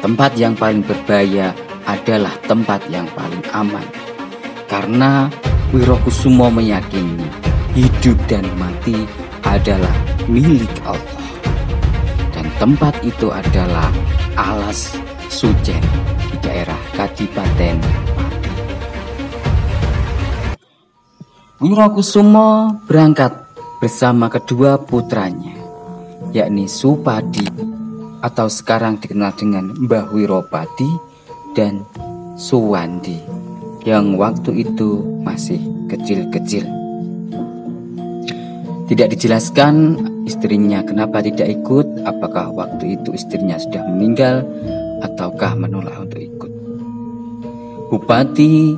tempat yang paling berbahaya adalah tempat yang paling aman. Karena Wirokusumo meyakini hidup dan mati adalah milik Allah. Dan tempat itu adalah Alas Sujen di daerah Kadipaten Pati. Wirokusumo berangkat bersama kedua putranya, yakni Supadi atau sekarang dikenal dengan Mbah Wiropati dan Suwandi yang waktu itu masih kecil-kecil. Tidak dijelaskan istrinya kenapa tidak ikut, apakah waktu itu istrinya sudah meninggal ataukah menolak untuk ikut. Bupati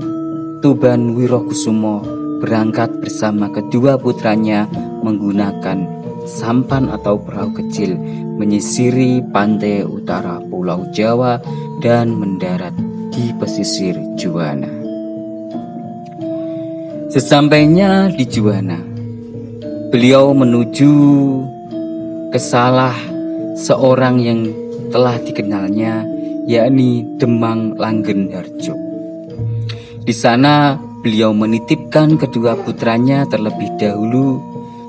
Tuban Wirokusumo berangkat bersama kedua putranya menggunakan sampan atau perahu kecil menyisiri pantai utara Pulau Jawa dan mendarat di pesisir Juwana. Sesampainya di Juwana, beliau menuju ke salah seorang yang telah dikenalnya, yakni Demang Langgenharjo. Di sana beliau menitipkan kedua putranya terlebih dahulu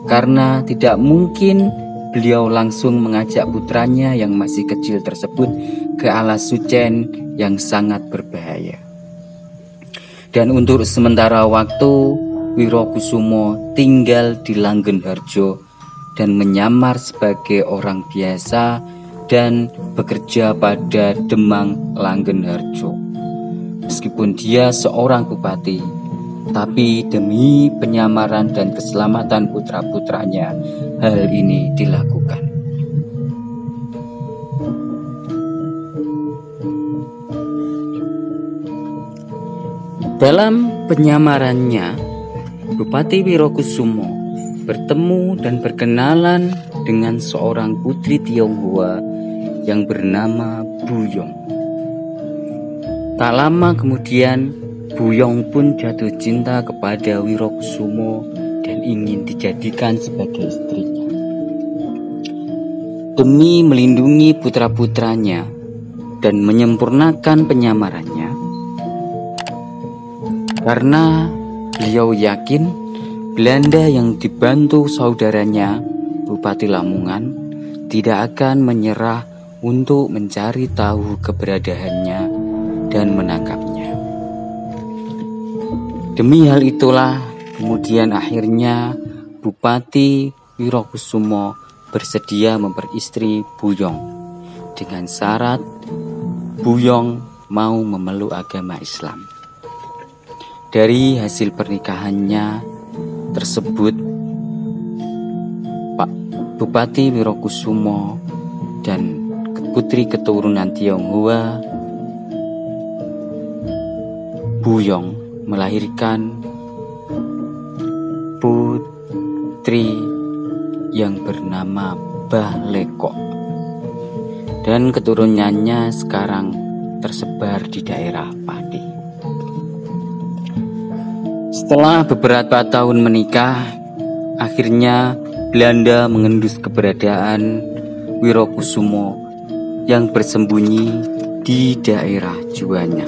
karena tidak mungkin beliau langsung mengajak putranya yang masih kecil tersebut ke Alas Sujen yang sangat berbahaya. Dan untuk sementara waktu Wirokusumo tinggal di Langgenharjo dan menyamar sebagai orang biasa dan bekerja pada Demang Langgenharjo. Meskipun dia seorang bupati, tapi demi penyamaran dan keselamatan putra-putranya, hal ini dilakukan. Dalam penyamarannya, Bupati Wirokusumo bertemu dan berkenalan dengan seorang putri Tionghoa yang bernama Buyong. Tak lama kemudian, Buyong pun jatuh cinta kepada Wirokusumo dan ingin dijadikan sebagai istrinya. Demi melindungi putra-putranya dan menyempurnakan penyamarannya, karena beliau yakin Belanda yang dibantu saudaranya Bupati Lamongan tidak akan menyerah untuk mencari tahu keberadaannya dan menangkapnya. Demi hal itulah kemudian akhirnya Bupati Wirokusumo bersedia memperistri Buyong dengan syarat Buyong mau memeluk agama Islam. Dari hasil pernikahannya tersebut, Pak Bupati Wirokusumo dan putri keturunan Tionghoa Buyong melahirkan putri yang bernama Bahleko, dan keturunannya sekarang tersebar di daerah Pati. Setelah beberapa tahun menikah, akhirnya Belanda mengendus keberadaan Wirokusumo yang bersembunyi di daerah Juwana.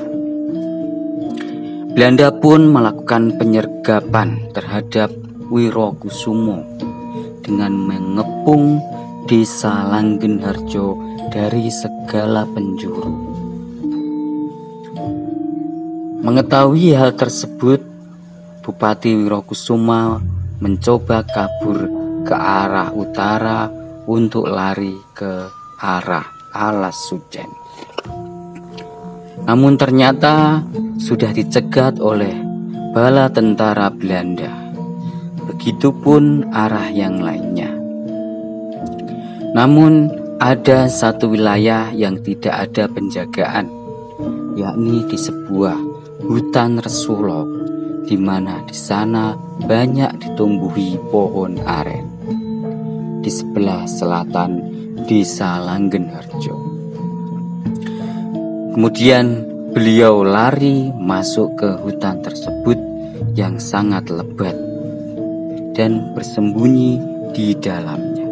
Belanda pun melakukan penyergapan terhadap Wirokusumo dengan mengepung desa Langgenharjo dari segala penjuru. Mengetahui hal tersebut, Bupati Wirokusumo mencoba kabur ke arah utara untuk lari ke arah Alas Sujen. Namun ternyata sudah dicegat oleh bala tentara Belanda. Begitupun arah yang lainnya. Namun ada satu wilayah yang tidak ada penjagaan, yakni di sebuah hutan Resulo, di mana di sana banyak ditumbuhi pohon aren. Di sebelah selatan desa Langgenharjo. Kemudian beliau lari masuk ke hutan tersebut yang sangat lebat dan bersembunyi di dalamnya.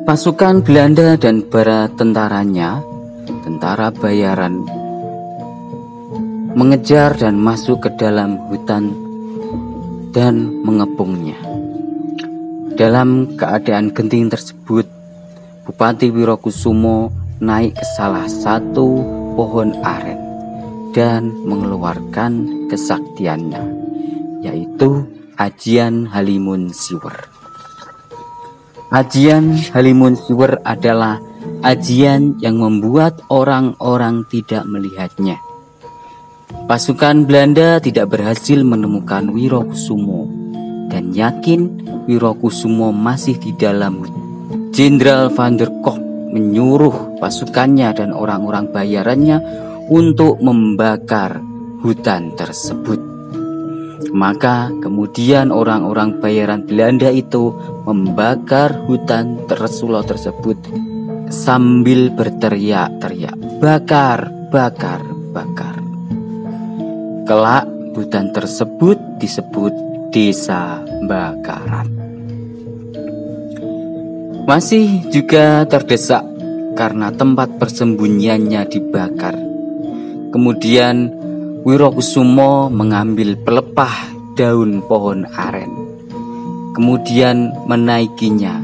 Pasukan Belanda dan para tentaranya, tentara bayaran, mengejar dan masuk ke dalam hutan dan mengepungnya. Dalam keadaan genting tersebut, Bupati Wirokusumo naik ke salah satu pohon aren dan mengeluarkan kesaktiannya, yaitu Ajian Halimun Siwer. Ajian Halimun Siwer adalah ajian yang membuat orang-orang tidak melihatnya. Pasukan Belanda tidak berhasil menemukan Wirokusumo dan yakin Wirokusumo masih di dalam hutan. Jenderal Van der Kolk menyuruh pasukannya dan orang-orang bayarannya untuk membakar hutan tersebut. Maka kemudian orang-orang bayaran Belanda itu membakar hutan Tresulo tersebut sambil berteriak-teriak, "Bakar, bakar, bakar." Kelak hutan tersebut disebut Desa Bakaran. Masih juga terdesak karena tempat persembunyiannya dibakar. Kemudian Wirokusumo mengambil pelepah daun pohon aren, kemudian menaikinya,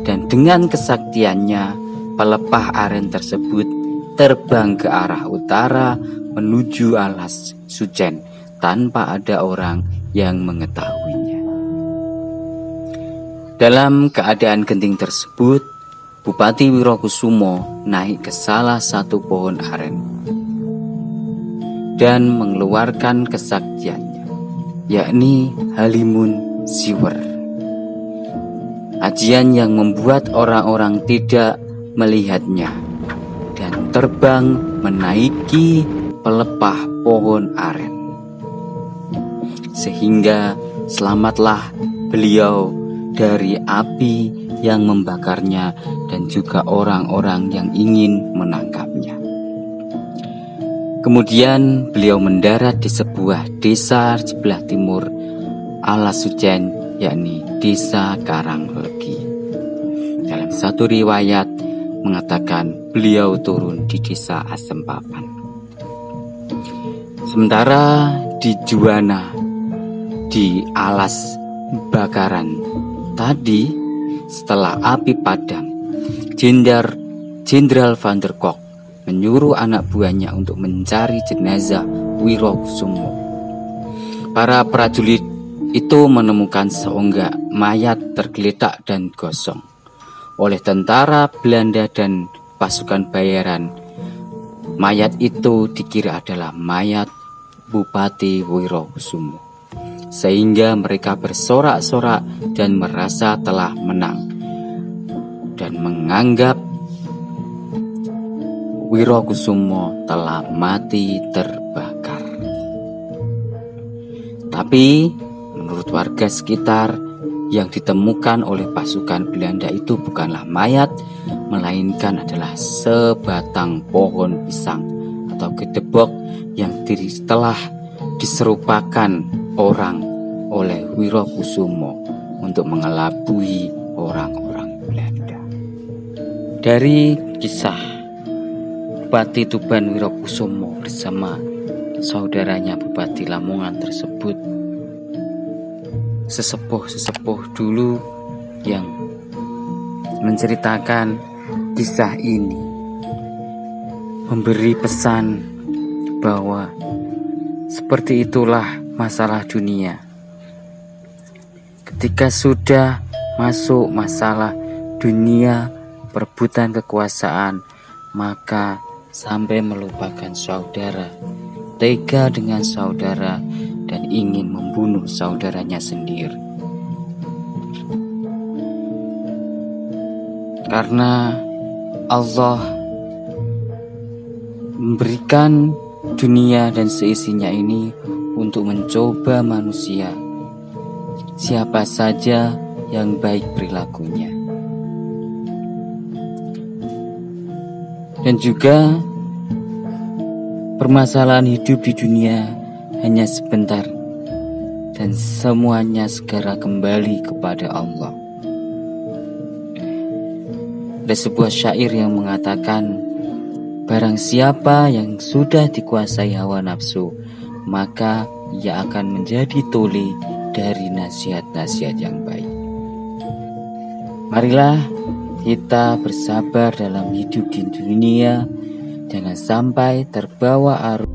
dan dengan kesaktiannya pelepah aren tersebut terbang ke arah utara menuju alas Sujen tanpa ada orang yang mengetahuinya. Dalam keadaan genting tersebut, Bupati Wirokusumo naik ke salah satu pohon aren dan mengeluarkan kesaktiannya, yakni Halimun Siwer. Ajian yang membuat orang-orang tidak melihatnya dan terbang menaiki pelepah pohon aren. Sehingga selamatlah beliau dari api yang membakarnya dan juga orang-orang yang ingin menangkapnya. Kemudian beliau mendarat di sebuah desa sebelah timur alas Sujen, yakni Desa Karanglegi. Dalam satu riwayat mengatakan beliau turun di Desa Asempapan. Sementara di Juwana, di alas bakaran tadi, setelah api padam, Jenderal Van der Kolk menyuruh anak buahnya untuk mencari jenazah Wirokusumo. Para prajurit itu menemukan seonggak mayat tergeletak dan gosong oleh tentara Belanda dan pasukan bayaran. Mayat itu dikira adalah mayat Bupati Wirokusumo, sehingga mereka bersorak-sorak dan merasa telah menang dan menganggap Wirokusumo telah mati terbakar. Tapi menurut warga sekitar, yang ditemukan oleh pasukan Belanda itu bukanlah mayat, melainkan adalah sebatang pohon pisang atau gedebok yang telah diserupakan orang oleh Wirokusumo untuk mengelabui orang-orang Belanda. Dari kisah Bupati Tuban Wirokusumo bersama saudaranya Bupati Lamongan tersebut, sesepuh-sesepuh dulu yang menceritakan kisah ini memberi pesan bahwa seperti itulah masalah dunia. Ketika sudah masuk masalah dunia, perebutan kekuasaan, maka sampai melupakan saudara, tega dengan saudara, dan ingin membunuh saudaranya sendiri. Karena Allah memberikan dunia dan seisinya ini untuk mencoba manusia, siapa saja yang baik perilakunya. Dan juga permasalahan hidup di dunia hanya sebentar, dan semuanya segera kembali kepada Allah. Ada sebuah syair yang mengatakan, barang siapa yang sudah dikuasai hawa nafsu, maka ia akan menjadi tuli dari nasihat-nasihat yang baik. Marilah kita bersabar dalam hidup di dunia, jangan sampai terbawa arus